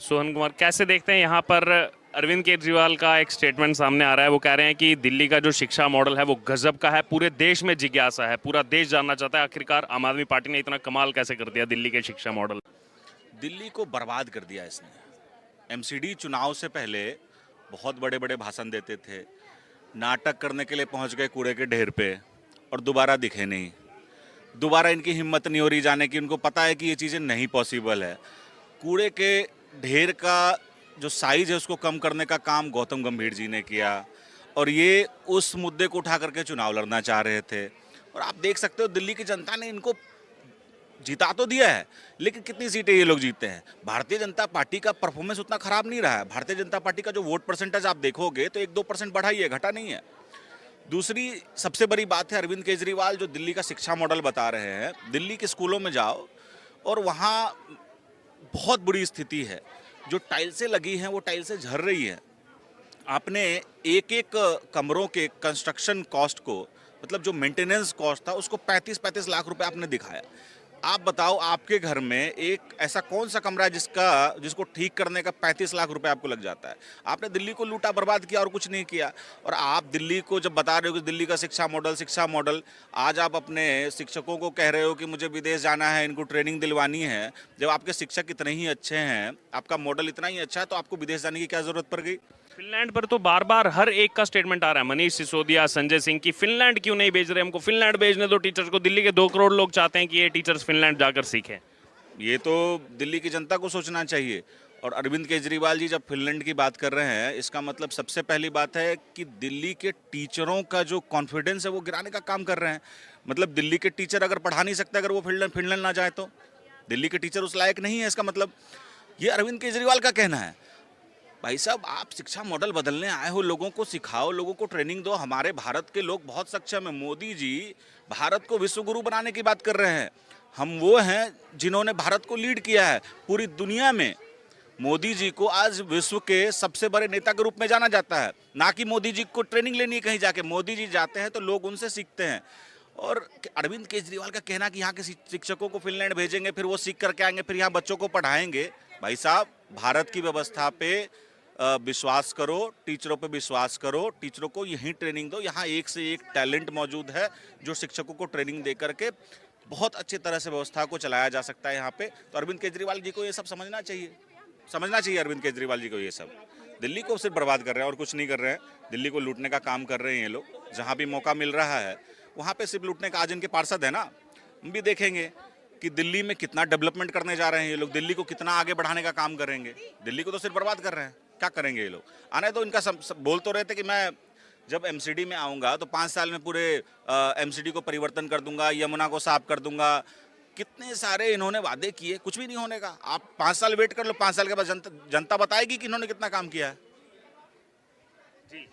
सोहन कुमार, कैसे देखते हैं यहाँ पर अरविंद केजरीवाल का एक स्टेटमेंट सामने आ रहा है। वो कह रहे हैं कि दिल्ली का जो शिक्षा मॉडल है वो गजब का है, पूरे देश में जिज्ञासा है, पूरा देश जानना चाहता है आखिरकार आम आदमी पार्टी ने इतना कमाल कैसे कर दिया दिल्ली के शिक्षा मॉडल। दिल्ली को बर्बाद कर दिया इसने। एमसीडी चुनाव से पहले बहुत बड़े बड़े भाषण देते थे, नाटक करने के लिए पहुंच गए कूड़े के ढेर पे और दोबारा दिखे नहीं। दोबारा इनकी हिम्मत नहीं हो रही जाने की, उनको पता है कि ये चीज़ें नहीं पॉसिबल है। कूड़े के ढेर का जो साइज है उसको कम करने का काम गौतम गंभीर जी ने किया और ये उस मुद्दे को उठा करके चुनाव लड़ना चाह रहे थे। और आप देख सकते हो दिल्ली की जनता ने इनको जिता तो दिया है, लेकिन कितनी सीटें ये लोग जीतते हैं। भारतीय जनता पार्टी का परफॉर्मेंस उतना खराब नहीं रहा है। भारतीय जनता पार्टी का जो वोट परसेंटेज आप देखोगे तो 1-2% बढ़ा ही है, घटा नहीं है। दूसरी सबसे बड़ी बात है, अरविंद केजरीवाल जो दिल्ली का शिक्षा मॉडल बता रहे हैं, दिल्ली के स्कूलों में जाओ और वहाँ बहुत बुरी स्थिति है। जो टाइल्सें लगी हैं वो टाइल्सें झड़ रही हैं। आपने एक एक कमरों के कंस्ट्रक्शन कॉस्ट को, मतलब जो मेंटेनेंस कॉस्ट था उसको 35-35 लाख रुपए आपने दिखाया। आप बताओ आपके घर में एक ऐसा कौन सा कमरा है जिसको ठीक करने का 35 लाख रुपए आपको लग जाता है। आपने दिल्ली को लूटा बर्बाद किया और कुछ नहीं किया। और आप दिल्ली को जब बता रहे हो कि दिल्ली का शिक्षा मॉडल, आज आप अपने शिक्षकों को कह रहे हो कि मुझे विदेश जाना है, इनको ट्रेनिंग दिलवानी है। जब आपके शिक्षक इतने ही अच्छे हैं, आपका मॉडल इतना ही अच्छा है, तो आपको विदेश जाने की क्या जरूरत पड़ गई। फिनलैंड पर तो बार बार हर एक का स्टेटमेंट आ रहा है, मनीष सिसोदिया, संजय सिंह की, फिनलैंड क्यों नहीं भेज रहे हमको, फिनलैंड भेजने दो टीचर्स को। दिल्ली के 2 करोड़ लोग चाहते हैं कि ये टीचर्स फिनलैंड जाकर सीखें। ये तो दिल्ली की जनता को सोचना चाहिए। और अरविंद केजरीवाल जी जब फिनलैंड की बात कर रहे हैं, इसका मतलब सबसे पहली बात है कि दिल्ली के टीचरों का जो कॉन्फिडेंस है वो गिराने का काम कर रहे हैं। मतलब दिल्ली के टीचर अगर पढ़ा नहीं सकते, अगर वो फिनलैंड ना जाए तो दिल्ली के टीचर उस लायक नहीं है, इसका मतलब ये अरविंद केजरीवाल का कहना है। भाई साहब, आप शिक्षा मॉडल बदलने आए हो, लोगों को सिखाओ, लोगों को ट्रेनिंग दो। हमारे भारत के लोग बहुत सक्षम है। मोदी जी भारत को विश्व गुरु बनाने की बात कर रहे हैं। हम वो हैं जिन्होंने भारत को लीड किया है पूरी दुनिया में। मोदी जी को आज विश्व के सबसे बड़े नेता के रूप में जाना जाता है। ना कि मोदी जी को ट्रेनिंग लेनी है कहीं जाके, मोदी जी जाते हैं तो लोग उनसे सीखते हैं। और अरविंद केजरीवाल का कहना कि यहाँ के शिक्षकों को फिनलैंड भेजेंगे, फिर वो सीख करके आएंगे, फिर यहाँ बच्चों को पढ़ाएंगे। भाई साहब, भारत की व्यवस्था पे विश्वास करो, टीचरों पे विश्वास करो, टीचरों को यहीं ट्रेनिंग दो। यहाँ एक से एक टैलेंट मौजूद है जो शिक्षकों को ट्रेनिंग दे करके बहुत अच्छी तरह से व्यवस्था को चलाया जा सकता है यहाँ पे। तो अरविंद केजरीवाल जी को ये सब समझना चाहिए अरविंद केजरीवाल जी को। ये सब दिल्ली को सिर्फ बर्बाद कर रहे हैं और कुछ नहीं कर रहे हैं। दिल्ली को लूटने का काम कर रहे हैं ये लोग। जहाँ भी मौका मिल रहा है वहाँ पे सिर्फ लूटने का। आज इनके पार्षद है ना, हम भी देखेंगे कि दिल्ली में कितना डेवलपमेंट करने जा रहे हैं ये लोग, दिल्ली को कितना आगे बढ़ाने का काम करेंगे। दिल्ली को तो सिर्फ बर्बाद कर रहे हैं। क्या करेंगे ये लोग? आने तो इनका सब बोल तो रहे थे कि मैं जब एमसीडी में आऊँगा तो 5 साल में पूरे एमसीडी को परिवर्तन कर दूंगा, यमुना को साफ कर दूंगा। कितने सारे इन्होंने वादे किए, कुछ भी नहीं होने का। आप 5 साल वेट कर लो, 5 साल के बाद जनता बताएगी कि इन्होंने कितना काम किया है। जी।